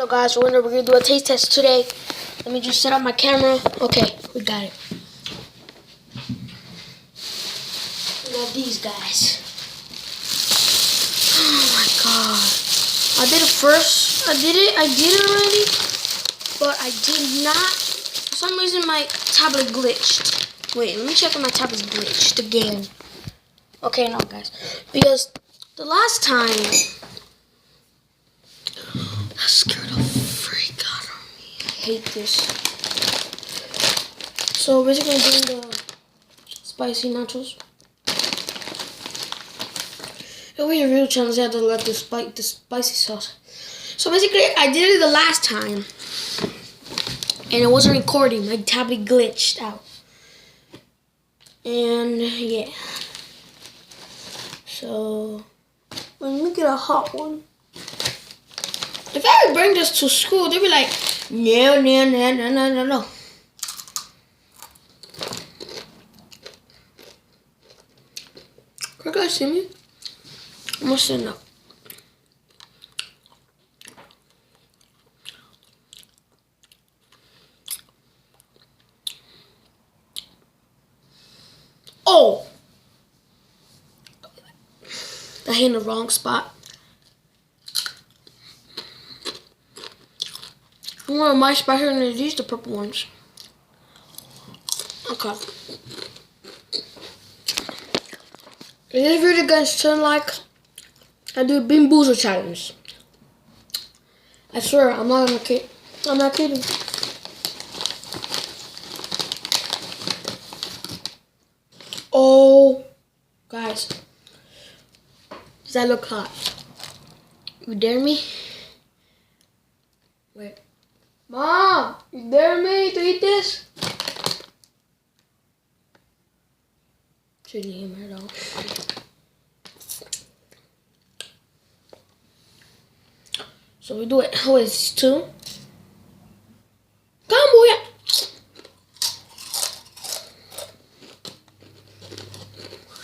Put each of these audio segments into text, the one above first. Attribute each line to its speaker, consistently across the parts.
Speaker 1: So guys, we're gonna do a taste test today. Let me just set up my camera. Okay, we got it. We got these guys. Oh my god. I did it first. I did it already. But I did not. For some reason my tablet glitched. Wait, let me check if my tablet's glitched again. Okay, no guys. Because the last time that scared the freak out of me. I hate this. So basically I'm doing the spicy nachos. It was a real challenge. I had to let the spicy sauce. So basically I did it the last time. And it wasn't recording. My tablet glitched out. And yeah. So let me get a hot one. If I would bring this to school, they'd be like, no. Can you guys see me? I'm gonna sit up. Oh! I hit in the wrong spot. One of my spicier than these, the purple ones. Okay. In this video, guys, turn like I do a Bean Boozle challenge. I swear, I'm not kidding. I'm not kidding. Oh, guys, does that look hot? You dare me? Wait. Mom, you dare me to eat this? Shouldn't eat her though. So we do it. How is it? 2? Come boy.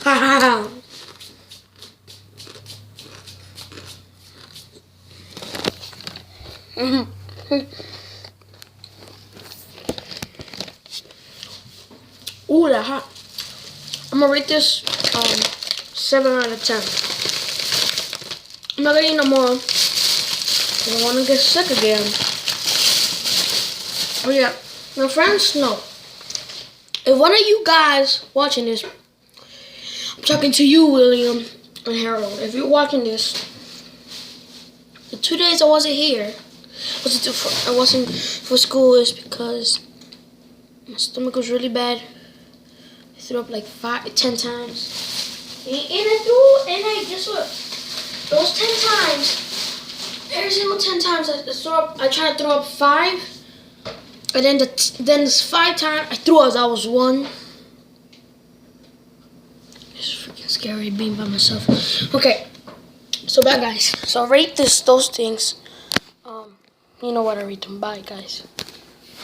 Speaker 1: Ha ha ha. Ooh, that hot. I'm gonna rate this 7 out of 10. I'm not gonna eat no more. I don't want to get sick again. Oh yeah, my friends know. If one of you guys watching this, I'm talking to you, William and Harold. If you're watching this, the 2 days I wasn't here, I wasn't for school is because my stomach was really bad. I threw up like 10 times. And guess what? Those 10 times, every single 10 times I tried to throw up 5. And then this 5 times I threw up, that was 1. It's freaking scary being by myself. Okay. So bye guys. So I rate those things. You know what I rate them. Bye guys.